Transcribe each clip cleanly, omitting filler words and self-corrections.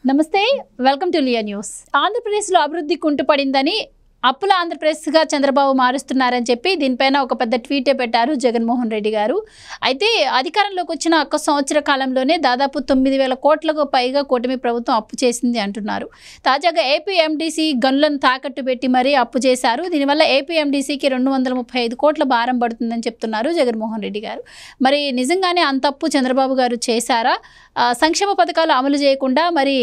నమస్తే, welcome to Liya news. ఆంధ్రప్రదేశ్లో అభివృద్ధి కుంటుపడిందని, అప్పుల ఆంధ్రప్రదేశ్గా చంద్రబాబు మారుస్తున్నారని చెప్పి దీనిపైన ఒక పెద్ద ట్వీటే పెట్టారు జగన్మోహన్ రెడ్డి గారు. అయితే అధికారంలోకి వచ్చిన ఒక్క సంవత్సర కాలంలోనే దాదాపు 9,000 కోట్లకు పైగా కూటమి ప్రభుత్వం అప్పు చేసింది అంటున్నారు. తాజాగా ఏపీ ఎండీసీ గనులను తాకట్టు పెట్టి మరీ అప్పు చేశారు. దీనివల్ల ఏపీ ఎండీసీకి 235 కోట్ల భారం పడుతుందని చెప్తున్నారు జగన్మోహన్ రెడ్డి గారు. మరి నిజంగానే అంత అప్పు చంద్రబాబు గారు చేశారా? సంక్షేమ పథకాలు అమలు చేయకుండా మరి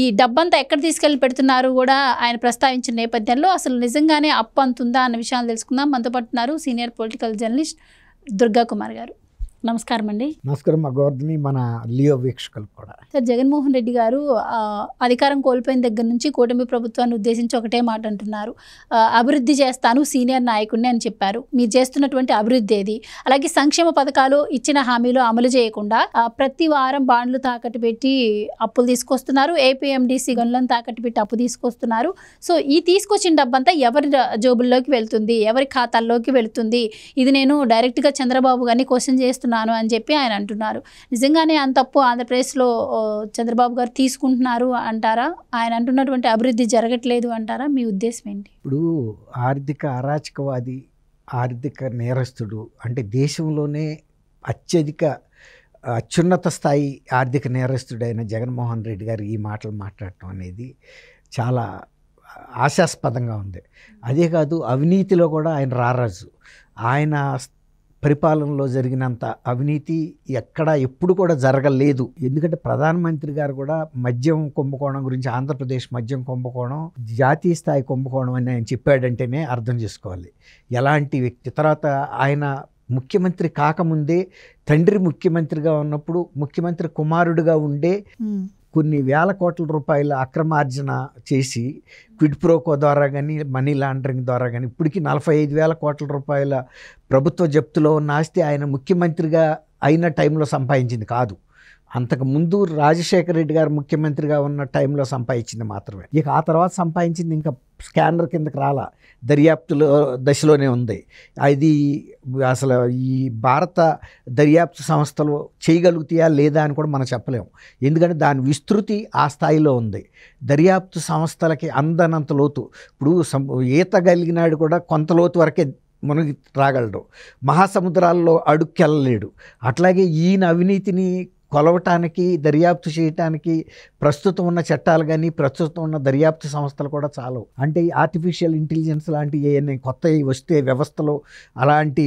ఈ డబ్బంతా ఎక్కడ తీసుకెళ్లి పెడుతున్నారు కూడా ఆయన ప్రస్తావించిన నేపథ్యంలో అసలు నిజంగానే అప్పు అంతుందా అన్న విషయాలు తెలుసుకుందాం. మనతో పాటున్నారు senior political journalist Durga Kumar గారు. నమస్కారం అండి. నమస్కారం గౌర్ని, మన లియో వీక్షకులు కూడా. సార్, జగన్మోహన్ రెడ్డి గారు అధికారం కోల్పోయిన దగ్గర నుంచి కూటమి ప్రభుత్వాన్ని ఉద్దేశించి ఒకటే మాట అంటున్నారు, అభివృద్ధి చేస్తాను, సీనియర్ నాయకుడిని అని చెప్పారు. మీరు చేస్తున్నటువంటి అభివృద్ధి ఏది? అలాగే సంక్షేమ పథకాలు ఇచ్చిన హామీలు అమలు చేయకుండా ప్రతి వారం బాండ్లు తాకట్టు పెట్టి అప్పులు తీసుకొస్తున్నారు. ఏపీఎండీసీ గనులను తాకట్టు పెట్టి అప్పు తీసుకొస్తున్నారు. సో ఈ తీసుకొచ్చిన డబ్బంతా ఎవరి జోబుల్లోకి వెళ్తుంది, ఎవరి ఖాతాల్లోకి వెళుతుంది? ఇది నేను డైరెక్ట్గా చంద్రబాబు గారిని క్వశ్చన్ చేస్తున్నాను అని చెప్పి ఆయన అంటున్నారు. నిజంగానే అంత అప్పు ఆంధ్రప్రదేశ్లో చంద్రబాబు గారు తీసుకుంటున్నారు అంటారా? ఆయన అంటున్నటువంటి అభివృద్ధి జరగట్లేదు అంటారా? మీ ఉద్దేశం ఏంటి? ఇప్పుడు ఆర్థిక అరాచకవాది, ఆర్థిక నేరస్తుడు అంటే దేశంలోనే అత్యున్నత స్థాయి ఆర్థిక నేరస్తుడైన జగన్మోహన్ రెడ్డి గారు ఈ మాటలు మాట్లాడటం అనేది చాలా ఆశాస్పదంగా ఉంది. అదే కాదు, అవినీతిలో కూడా ఆయన రారాజు. ఆయన పరిపాలనలో జరిగినంత అవినీతి ఎప్పుడు కూడా జరగలేదు. ఎందుకంటే ప్రధానమంత్రి గారు కూడా మద్యం కుంభకోణం గురించి, ఆంధ్రప్రదేశ్ మద్యం కుంభకోణం జాతీయ స్థాయి కుంభకోణం అని ఆయన చెప్పాడంటేనే అర్థం చేసుకోవాలి ఎలాంటి వ్యక్తి. తర్వాత ఆయన ముఖ్యమంత్రి కాకముందే తండ్రి ముఖ్యమంత్రిగా ఉన్నప్పుడు ముఖ్యమంత్రి కుమారుడిగా ఉండే కొన్ని వేల కోట్ల రూపాయల అక్రమార్జన చేసి క్విడ్ ప్రోకో ద్వారా కానీ మనీ లాండరింగ్ ద్వారా కానీ ఇప్పటికీ 45,000 కోట్ల రూపాయల ప్రభుత్వ జప్తులో ఉన్న ఆస్తి ఆయన ముఖ్యమంత్రిగా అయిన టైంలో సంపాదించింది కాదు. అంతకుముందు రాజశేఖర రెడ్డి గారు ముఖ్యమంత్రిగా ఉన్న టైంలో సంపాదించింది మాత్రమే. ఇక ఆ తర్వాత సంపాదించింది ఇంకా స్కానర్ కిందకి రాలా, దర్యాప్తులో దశలోనే ఉంది. అది అసలు ఈ భారత దర్యాప్తు సంస్థలు చేయగలుగుతాయా లేదా అని కూడా మనం చెప్పలేము. ఎందుకంటే దాని విస్తృతి ఆ స్థాయిలో ఉంది. దర్యాప్తు సంస్థలకి అందనంత లోతు. ఇప్పుడు ఈత కలిగినాడు కూడా కొంత లోతు వరకే మునిగి రాగలడు, మహాసముద్రాల్లో అడుక్కెళ్ళలేడు. అట్లాగే ఈయన అవినీతిని కొలవటానికి, దర్యాప్తు చేయటానికి ప్రస్తుతం ఉన్న చట్టాలు కానీ ప్రస్తుతం ఉన్న దర్యాప్తు సంస్థలు కూడా చాలవు. అంటే ఆర్టిఫిషియల్ ఇంటెలిజెన్స్ లాంటి ఏమైనా కొత్తవి వస్తే వ్యవస్థలో అలాంటి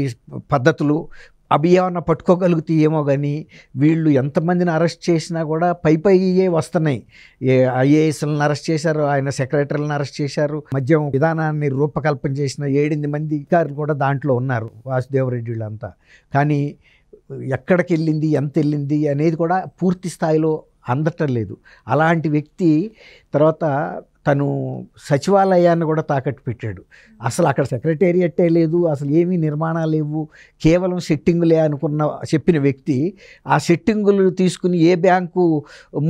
పద్ధతులు అవి ఏమన్నా పట్టుకోగలుగుతాయేమో కానీ వీళ్ళు ఎంతమందిని అరెస్ట్ చేసినా కూడా పైయే వస్తున్నాయి. ఐఏఎస్లను అరెస్ట్ చేశారు, ఆయన సెక్రటరీలను అరెస్ట్ చేశారు, మద్యం విధానాన్ని రూపకల్పన చేసిన 8 మంది అధికారులు కూడా దాంట్లో ఉన్నారు, వాసుదేవరెడ్డి వీళ్ళంతా. కానీ ఎక్కడికి వెళ్ళింది, ఎంత వెళ్ళింది అనేది కూడా పూర్తి స్థాయిలో అందటం లేదు. అలాంటి వ్యక్తి తర్వాత తను సచివాలయాన్ని కూడా తాకట్టు పెట్టాడు. అసలు అక్కడ సెక్రటేరియట్టే లేదు, అసలు ఏమీ నిర్మాణాలు లేవు, కేవలం సెట్టింగులే చెప్పిన వ్యక్తి ఆ సెట్టింగులు తీసుకుని ఏ బ్యాంకు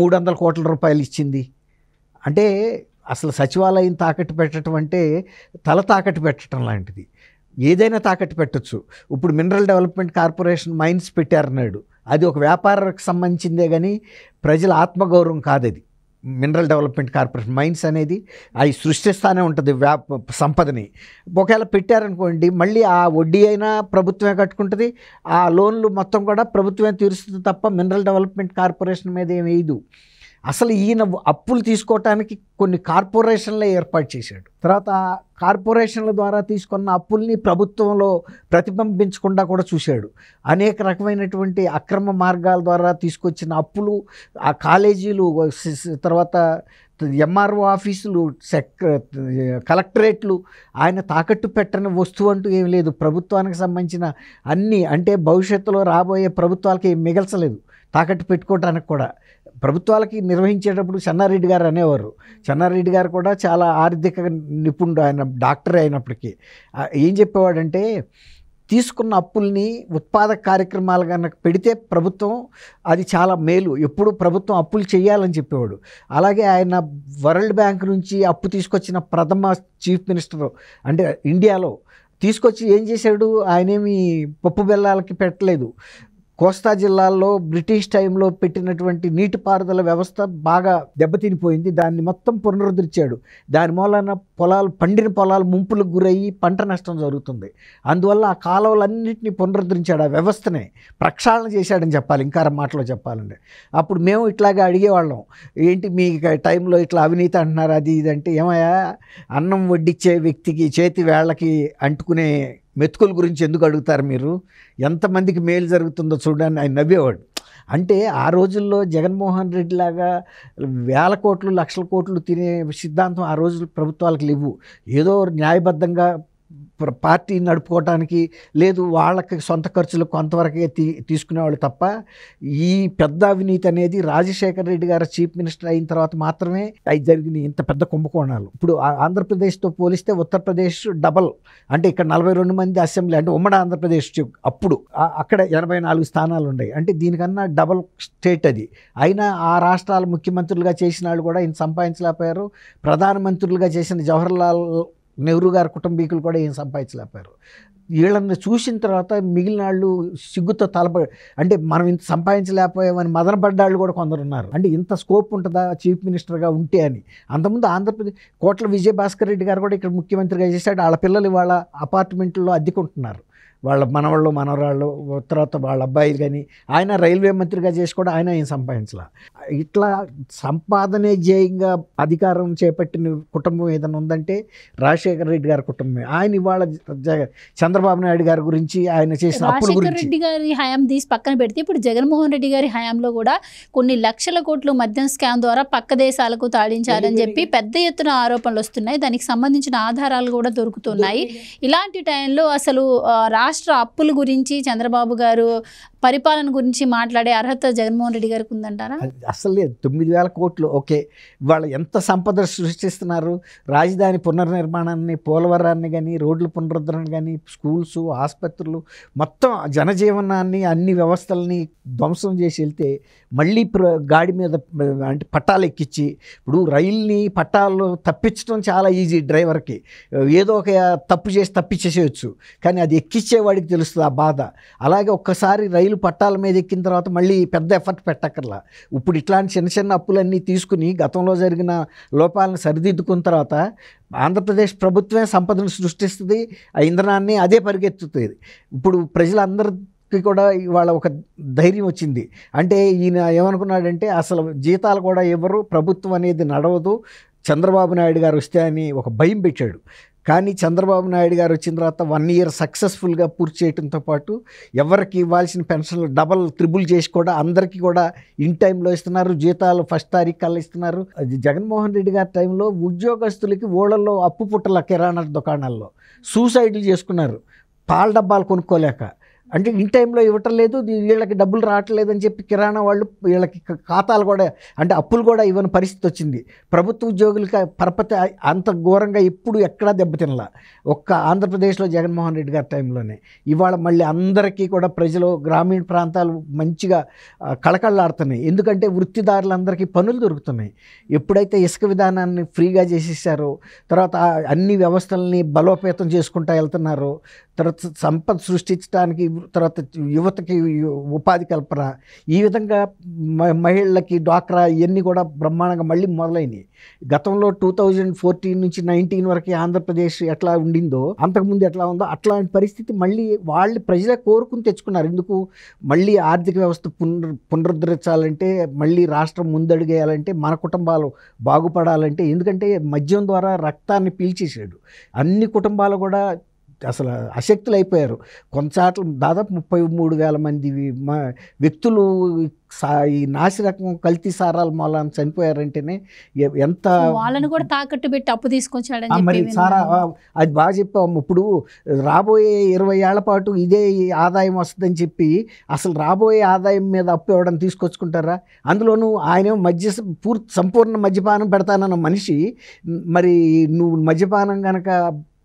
300 కోట్ల రూపాయలు ఇచ్చింది? అంటే అసలు సచివాలయం తాకట్టు పెట్టడం అంటే తల తాకట్టు పెట్టడం లాంటిది. ఏదైనా తాకట్టు పెట్టచ్చు. ఇప్పుడు మినరల్ డెవలప్మెంట్ కార్పొరేషన్ మైన్స్ పెట్టారన్నాడు, అది ఒక వ్యాపారానికి సంబంధించిందే కానీ ప్రజల ఆత్మగౌరవం కాదది. మినరల్ డెవలప్మెంట్ కార్పొరేషన్ మైన్స్ అనేది అవి సృష్టిస్తూనే ఉంటుంది సంపదని. ఒకవేళ పెట్టారనుకోండి, మళ్ళీ ఆ వడ్డీ అయినా ప్రభుత్వమే కట్టుకుంటుంది, ఆ లోన్లు మొత్తం కూడా ప్రభుత్వమే తీరుస్తుంది తప్ప మినరల్ డెవలప్మెంట్ కార్పొరేషన్ మీద ఏం వేయదు. అసలు ఈయన అప్పులు తీసుకోవటానికి కొన్ని కార్పొరేషన్లే ఏర్పాటు చేశాడు. తర్వాత కార్పొరేషన్ల ద్వారా తీసుకున్న అప్పుల్ని ప్రభుత్వంలో ప్రతిబింబించకుండా కూడా చూశాడు. అనేక రకమైనటువంటి అక్రమ మార్గాల ద్వారా తీసుకొచ్చిన అప్పులు, ఆ కాలేజీలు, తర్వాత ఎంఆర్ఓ ఆఫీసులు, కలెక్టరేట్లు ఆయన తాకట్టు పెట్టని వస్తువు అంటూ ఏం లేదు. ప్రభుత్వానికి సంబంధించిన అన్నీ, అంటే భవిష్యత్తులో రాబోయే ప్రభుత్వాలకి ఏం మిగల్చలేదు తాకట్టు పెట్టుకోవటానికి కూడా. ప్రభుత్వాలకి నిర్వహించేటప్పుడు చెన్నారెడ్డి గారు అనేవారు. చెన్నారెడ్డి గారు కూడా చాలా ఆర్థిక నిపుణుడు, ఆయన డాక్టర్ అయినప్పటికీ ఏం చెప్పేవాడంటే, తీసుకున్న అప్పుల్ని ఉత్పాదక కార్యక్రమాలు కనుక పెడితే ప్రభుత్వం అది చాలా మేలు, ఎప్పుడు ప్రభుత్వం అప్పులు చేయాలని చెప్పేవాడు. అలాగే ఆయన వరల్డ్ బ్యాంక్ నుంచి అప్పు తీసుకొచ్చిన ప్రథమ చీఫ్ మినిస్టర్ అంటే ఇండియాలో తీసుకొచ్చి ఏం చేశాడు, ఆయనేమి పప్పు బెల్లాలకి పెట్టలేదు, కోస్తా జిల్లాల్లో బ్రిటిష్ టైంలో పెట్టినటువంటి నీటిపారుదల వ్యవస్థ బాగా దెబ్బతినిపోయింది. దాన్ని మొత్తం పునరుద్ధరించాడు. దాని మూలన పండిన పొలాలు ముంపులకు గురయ్యి పంట నష్టం జరుగుతుంది. అందువల్ల ఆ కాలువలన్నింటినీ పునరుద్ధరించాడు. ఆ వ్యవస్థనే ప్రక్షాళన చేశాడని చెప్పాలి, ఇంకా మాటలో చెప్పాలంటే. అప్పుడు మేము ఇట్లాగే అడిగేవాళ్ళం, ఏంటి మీ టైంలో ఇట్లా అవినీతి అంటున్నారు అది ఇది అంటే, ఏమయ్యా అన్నం వడ్డించే వ్యక్తికి చేతి వేళ్ళకి అంటుకునే మెతుకుల గురించి ఎందుకు అడుగుతారు మీరు, ఎంతమందికి మేలు జరుగుతుందో చూడండి ఆయన నవ్వేవాడు. అంటే ఆ రోజుల్లో జగన్మోహన్ రెడ్డి లాగా వేల కోట్లు లక్షల కోట్లు తినే సిద్ధాంతం ఆ రోజు ప్రభుత్వాలకు లేవు. ఏదో న్యాయబద్ధంగా పార్టీ నడుపుకోవటానికి లేదు, వాళ్ళకి సొంత ఖర్చులు కొంతవరకే తీసుకునేవాళ్ళు తప్ప ఈ పెద్ద అవినీతి అనేది రాజశేఖర రెడ్డి గారు చీఫ్ మినిస్టర్ అయిన తర్వాత మాత్రమే అవి జరిగినాయి. ఇంత పెద్ద కుంభకోణాలు ఇప్పుడు ఆంధ్రప్రదేశ్తో పోలిస్తే ఉత్తరప్రదేశ్ డబల్. అంటే ఇక్కడ 42 మంది అసెంబ్లీ, అంటే ఉమ్మడి ఆంధ్రప్రదేశ్ అప్పుడు అక్కడ 84 స్థానాలు ఉన్నాయి. అంటే దీనికన్నా డబల్ స్టేట్ అది. అయినా ఆ రాష్ట్రాల ముఖ్యమంత్రులుగా చేసిన వాళ్ళు కూడా ఈయన సంపాదించలేకపోయారు. ప్రధానమంత్రులుగా చేసిన జవహర్లాల్ నెహ్రూ గారి కుటుంబీకులు కూడా ఏం సంపాదించలేకపోయారు. వీళ్ళని చూసిన తర్వాత మిగిలిన వాళ్ళు సిగ్గుతో అంటే మనం ఇంత సంపాదించలేకపోయామని మదనపడ్డాళ్ళు కూడా కొందరు ఉన్నారు. అంటే ఇంత స్కోప్ ఉంటుందా చీఫ్ మినిస్టర్గా ఉంటే అని. అంతకుముందు ఆంధ్రప్రదేశ్ కోట్ల విజయభాస్కర్ రెడ్డి గారు కూడా ఇక్కడ ముఖ్యమంత్రిగా చేశాడు. వాళ్ళ పిల్లలు వాళ్ళ అపార్ట్మెంట్లో అద్దెకుంటున్నారు, వాళ్ళ మనవాళ్ళు మనవరాళ్ళు, తర్వాత వాళ్ళ అబ్బాయిలు. కానీ ఆయన రైల్వే మంత్రిగా చేసి కూడా ఆయన ఏం సంపాదించాల. ఇట్లా సంపాదనే ధ్యేయంగా అధికారం చేపట్టిన కుటుంబం ఏదైనా ఉందంటే రాజశేఖర రెడ్డి గారి కుటుంబమే. ఆయన ఇవాళ చంద్రబాబు నాయుడు గారి గురించి, ఆయన చేసిన అప్పుల గురించి, రాజశేఖర రెడ్డి గారి హయాం తీసి పక్కన పెడితే ఇప్పుడు జగన్మోహన్ రెడ్డి గారి హయాంలో కూడా కొన్ని లక్షల కోట్లు మద్యం స్కామ్ ద్వారా పక్క దేశాలకు తాడించారని చెప్పి పెద్ద ఎత్తున ఆరోపణలు వస్తున్నాయి. దానికి సంబంధించిన ఆధారాలు కూడా దొరుకుతున్నాయి. ఇలాంటి టైంలో అసలు రాష్ట్ర అప్పుల గురించి, చంద్రబాబు గారు పరిపాలన గురించి మాట్లాడే అర్హత జగన్మోహన్ రెడ్డి గారికి ఉందంటారా? అసలు లేదు. 9,000 కోట్లు ఓకే, వాళ్ళు ఎంత సంపద సృష్టిస్తున్నారు. రాజధాని పునర్నిర్మాణాన్ని, పోలవరాన్ని కానీ, రోడ్ల పునరుద్ధరణ కానీ, స్కూల్స్, ఆసుపత్రులు, మొత్తం జనజీవనాన్ని, అన్ని వ్యవస్థలని ధ్వంసం చేసి వెళ్తే మళ్ళీ గాడి మీద అంటే పట్టాలు ఎక్కించి, ఇప్పుడు రైల్ని పట్టాలు తప్పించడం చాలా ఈజీ డ్రైవర్కి, ఏదో ఒక తప్పు చేసి తప్పించేసేయచ్చు. కానీ అది ఎక్కించేవాడికి తెలుస్తుంది ఆ బాధ. అలాగే ఒక్కసారి రైలు పట్టాల మీద ఎక్కిన తర్వాత మళ్ళీ పెద్ద ఎఫర్ట్ పెట్టక్కర్లా. ఇప్పుడు ఇట్లాంటి చిన్న చిన్న అప్పులన్నీ తీసుకుని గతంలో జరిగిన లోపాలను సరిదిద్దుకున్న తర్వాత ఆంధ్రప్రదేశ్ ప్రభుత్వమే సంపదను సృష్టిస్తుంది, ఆ ఇంధనాన్ని అదే పరిగెత్తుతుంది. ఇప్పుడు ప్రజలందరికీ కూడా ఇవాళ ఒక ధైర్యం వచ్చింది. అంటే ఈయన ఏమనుకున్నాడంటే అసలు జీతాలు కూడా ఇవ్వరు, ప్రభుత్వం అనేది నడవదు, చంద్రబాబు నాయుడు గారు వస్తే అని ఒక భయం పెట్టాడు. కానీ చంద్రబాబు నాయుడు గారు వచ్చిన తర్వాత 1 ఇయర్ సక్సెస్ఫుల్గా పూర్తి చేయడంతో పాటు ఎవరికి ఇవ్వాల్సిన పెన్షన్లు డబల్ త్రిబుల్ చేసి కూడా అందరికీ కూడా ఇన్ టైంలో ఇస్తున్నారు. జీతాలు 1st తారీఖు కల్లా ఇస్తున్నారు. అది జగన్మోహన్ రెడ్డి గారి టైంలో ఉద్యోగస్తులకి ఊళ్ళల్లో అప్పు పుట్టల కిరాణా దుకాణాల్లో సూసైడ్లు చేసుకున్నారు, పాల డబ్బాలు కొనుక్కోలేక. అంటే ఇన్ టైంలో ఇవ్వటం లేదు, వీళ్ళకి డబ్బులు రావట్లేదు అని చెప్పి కిరాణా వాళ్ళు వీళ్ళకి ఖాతాలు కూడా, అంటే అప్పులు కూడా ఇవ్వని పరిస్థితి వచ్చింది. ప్రభుత్వ ఉద్యోగులకి పరపతి అంత ఘోరంగా ఎప్పుడు ఎక్కడా దెబ్బతినలా, ఒక్క ఆంధ్రప్రదేశ్లో జగన్మోహన్ రెడ్డి గారి టైంలోనే. ఇవాళ మళ్ళీ అందరికీ కూడా ప్రజలు, గ్రామీణ ప్రాంతాలు మంచిగా కళకళలాడుతున్నాయి. ఎందుకంటే వృత్తిదారులందరికీ పనులు దొరుకుతున్నాయి. ఎప్పుడైతే ఇసుక విధానాన్ని ఫ్రీగా చేసేసారో, తర్వాత అన్ని వ్యవస్థల్ని బలోపేతం చేసుకుంటూ వెళ్తున్నారో, తర్వాత సంపద సృష్టించడానికి, తర్వాత యువతకి ఉపాధి కల్పన, ఈ విధంగా మహిళలకి డ్వాక్రా ఇవన్నీ కూడా బ్రహ్మాండంగా మళ్ళీ మొదలైనవి. గతంలో 2014 నుంచి 19 వరకు ఆంధ్రప్రదేశ్ ఎట్లా ఉండిందో, అంతకుముందు ఎట్లా ఉందో అట్లాంటి పరిస్థితి మళ్ళీ వాళ్ళు ప్రజలే కోరుకుని తెచ్చుకున్నారు. ఎందుకు, మళ్ళీ ఆర్థిక వ్యవస్థ పునరుద్ధరించాలంటే, మళ్ళీ రాష్ట్రం ముందడుగేయాలంటే, మన కుటుంబాలు బాగుపడాలంటే. ఎందుకంటే మద్యం ద్వారా రక్తాన్ని పీల్చేసాడు. అన్ని కుటుంబాలు కూడా అసలు అశక్తులు అయిపోయారు. కొంతసార్లు దాదాపు 33,000 మంది వ్యక్తులు ఈ నాసిరకం కల్తీ సారాల మూలాన్ని చనిపోయారంటేనే ఎంత, వాళ్ళని కూడా తాకట్టు పెట్టి అప్పు తీసుకొచ్చాడని మరి సారా అది బాగా చెప్పాము. ఇప్పుడు రాబోయే 20 ఏళ్ల పాటు ఇదే ఆదాయం వస్తుందని చెప్పి అసలు రాబోయే ఆదాయం మీద అప్పు ఇవ్వడం తీసుకొచ్చుకుంటారా? అందులోనూ ఆయన సంపూర్ణ మద్యపానం పెడతానన్న మనిషి, మరి నువ్వు మద్యపానం కనుక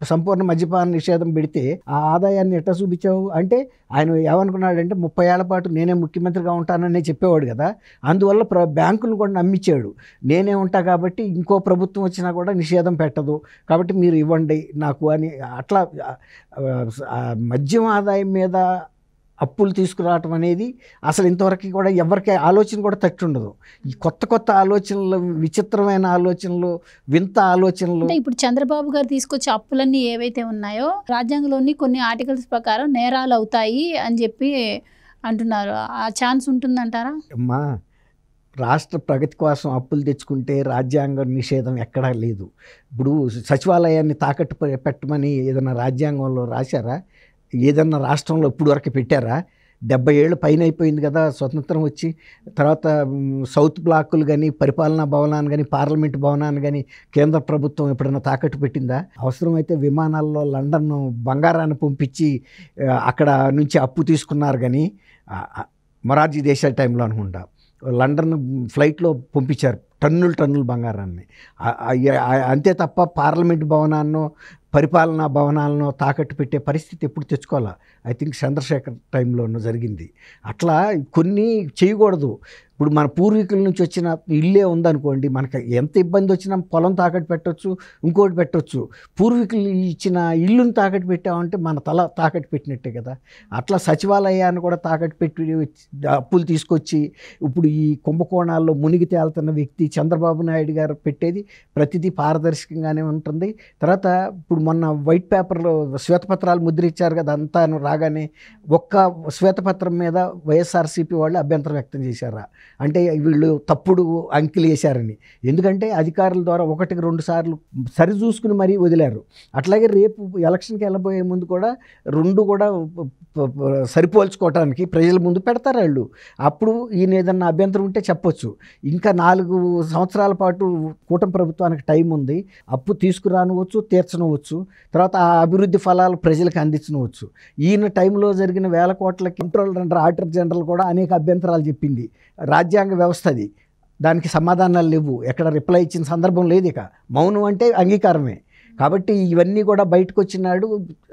సంపూర్ణ మద్యపాన నిషేధం పెడితే ఆ ఆదాయాన్ని ఎట్లా చూపించావు అంటే, ఆయన ఏమనుకున్నాడంటే 30 ఏళ్ల పాటు నేనే ముఖ్యమంత్రిగా ఉంటాననే చెప్పేవాడు కదా. అందువల్ల బ్యాంకులను కూడా నమ్మించాడు. నేనే ఉంటా కాబట్టి ఇంకో ప్రభుత్వం వచ్చినా కూడా నిషేధం పెట్టదు, కాబట్టి మీరు ఇవ్వండి నాకు అని. అట్లా మద్యం ఆదాయం మీద అప్పులు తీసుకురావటం అనేది అసలు ఇంతవరకు కూడా ఎవరికి ఆలోచన కూడా తట్టి ఉండదు. ఈ కొత్త కొత్త ఆలోచనలు, విచిత్రమైన ఆలోచనలు, వింత ఆలోచనలు. అంటే ఇప్పుడు చంద్రబాబు గారు తీసుకొచ్చే అప్పులన్నీ ఏవైతే ఉన్నాయో రాజ్యాంగంలోని కొన్ని ఆర్టికల్స్ ప్రకారం నేరాలు అవుతాయి అని చెప్పి అంటున్నారు. ఆ ఛాన్స్ ఉంటుందంటారా? అమ్మా, రాష్ట్ర ప్రగతి కోసం అప్పులు తెచ్చుకుంటే రాజ్యాంగ నిషేధం ఎక్కడా లేదు. ఇప్పుడు సచివాలయాన్ని తాకట్టు పెట్టమని ఏదైనా రాజ్యాంగంలో రాశారా? ఏదన్నా రాష్ట్రంలో ఇప్పుడు వరకు పెట్టారా? 70 ఏళ్ళు పైన అయిపోయింది కదా స్వతంత్రం వచ్చి. తర్వాత సౌత్ బ్లాకులు కానీ, పరిపాలనా భవనాన్ని కానీ, పార్లమెంటు భవనాన్ని కానీ కేంద్ర ప్రభుత్వం ఎప్పుడైనా తాకట్టు పెట్టిందా? అవసరమైతే విమానాల్లో లండన్ బంగారాన్ని పంపించి అక్కడ నుంచి అప్పు తీసుకున్నారు. కానీ మొరార్జీ దేశాయ్ టైంలో అనుకుంటా లండన్ ఫ్లైట్లో పంపించారు టన్నులు బంగారాన్ని. అంతే తప్ప పార్లమెంట్ భవనాన్నో పరిపాలనా భవనాలను తాకట్టు పెట్టే పరిస్థితి ఎప్పుడు తెచ్చుకోవాలా? ఐ థింక్ చంద్రశేఖర్ టైంలోనూ జరిగింది. అట్లా కొన్ని చేయకూడదు. ఇప్పుడు మన పూర్వీకుల నుంచి వచ్చిన ఇల్లే ఉందనుకోండి, మనకి ఎంత ఇబ్బంది వచ్చినా పొలం తాకట్టు పెట్టవచ్చు, ఇంకోటి పెట్టవచ్చు. పూర్వీకులు ఇచ్చిన ఇల్లుని తాకట్టు పెట్టామంటే మన తల తాకట్టు పెట్టినట్టే కదా. అట్లా సచివాలయాన్ని కూడా తాకట్టు పెట్టి అప్పులు తీసుకొచ్చి ఇప్పుడు ఈ కుంభకోణాల్లో మునిగి తేలుతున్న వ్యక్తి చంద్రబాబు నాయుడు గారు పెట్టేది ప్రతిదీ పారదర్శకంగానే ఉంటుంది. తర్వాత ఇప్పుడు మొన్న వైట్ పేపర్లో శ్వేతపత్రాలు ముద్రించారు కదా, అంతా రాగానే ఒక్క శ్వేతపత్రం మీద వైఎస్ఆర్సీపీ వాళ్ళు అభ్యంతరం వ్యక్తం చేశారా? అంటే వీళ్ళు తప్పుడు అంకెలు వేశారని. ఎందుకంటే అధికారుల ద్వారా 1-2 సార్లు సరి చూసుకుని మరీ వదిలారు. అట్లాగే రేపు ఎలక్షన్కి వెళ్ళబోయే ముందు కూడా 2 కూడా సరిపోల్చుకోవటానికి ప్రజల ముందు పెడతారు వాళ్ళు. అప్పుడు ఈయన ఏదన్నా అభ్యంతరం ఉంటే చెప్పొచ్చు. ఇంకా 4 సంవత్సరాల పాటు కూటమి ప్రభుత్వానికి టైం ఉంది. అప్పు తీసుకురానవచ్చు, తీర్చనవచ్చు. తర్వాత ఆ అభివృద్ధి ఫలాలు ప్రజలకు అందించవచ్చు. ఈయన టైంలో జరిగిన 1000 కోట్ల కంట్రోలర్ అండర్ ఆడిటర్ జనరల్ కూడా అనేక అభ్యంతరాలు చెప్పింది. రాజ్యాంగ వ్యవస్థ అది, దానికి సమాధానాలు లేవు, ఎక్కడ రిప్లై ఇచ్చిన సందర్భం లేదు. ఇక మౌనం అంటే అంగీకారమే. కాబట్టి ఇవన్నీ కూడా బయటకు వచ్చినాడు.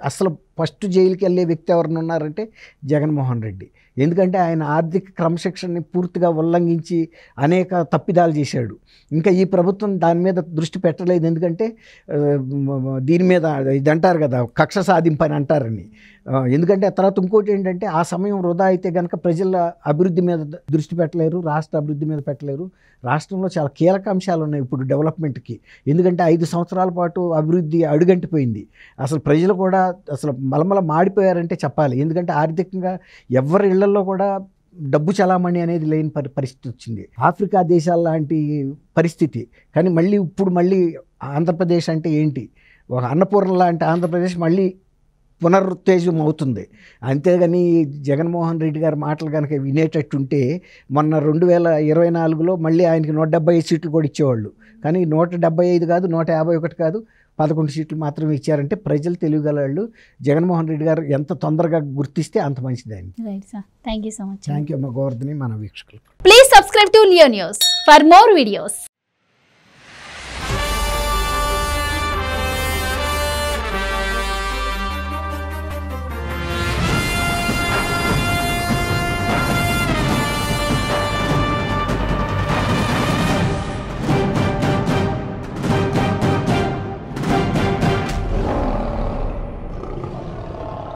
అసలు ఫస్ట్ జైలుకి వెళ్ళే వ్యక్తి ఎవరిని ఉన్నారంటే జగన్మోహన్ రెడ్డి. ఎందుకంటే ఆయన ఆర్థిక క్రమశిక్షణని పూర్తిగా ఉల్లంఘించి అనేక తప్పిదాలు చేశాడు. ఇంకా ఈ ప్రభుత్వం దాని మీద దృష్టి పెట్టలేదు. ఎందుకంటే దీని మీద ఇది అంటారు కదా, కక్ష సాధింపని అంటారని. ఎందుకంటే తర్వాత ఇంకోటి ఏంటంటే ఆ సమయం వృధా అయితే కనుక ప్రజల అభివృద్ధి మీద దృష్టి పెట్టలేరు, రాష్ట్ర అభివృద్ధి మీద పెట్టలేరు. రాష్ట్రంలో చాలా కీలక అంశాలు ఉన్నాయి ఇప్పుడు డెవలప్మెంట్కి. ఎందుకంటే 5 సంవత్సరాల పాటు అభివృద్ధి అడుగంటిపోయింది. అసలు ప్రజలు కూడా అసలు మలమల మాడిపోయారంటే చెప్పాలి. ఎందుకంటే ఆర్థికంగా ఎవరి ఇళ్లలో కూడా డబ్బు చలామణి అనేది లేని పరిస్థితి వచ్చింది. ఆఫ్రికా దేశాల లాంటి పరిస్థితి. కానీ మళ్ళీ ఆంధ్రప్రదేశ్ అంటే ఏంటి, ఒక అన్నపూర్ణ లాంటి ఆంధ్రప్రదేశ్ మళ్ళీ పునరుత్తేజం అవుతుంది. అంతేగాని జగన్మోహన్ రెడ్డి గారి మాటలు కనుక వినేటట్టుంటే మొన్న 2024లో మళ్ళీ ఆయనకి 175 సీట్లు కూడా ఇచ్చేవాళ్ళు. కానీ 175 కాదు, 151 కాదు, 11 సీట్లు మాత్రమే ఇచ్చారంటే ప్రజలు తెలియగలవాళ్ళు. జగన్మోహన్ రెడ్డి గారు ఎంత తొందరగా గుర్తిస్తే అంత మంచిది ఆయన. Right sir, thank you so much. Thank you అమ్మ గోవర్ధని, మన వీక్షకులు. Please subscribe to Leo News for more videos.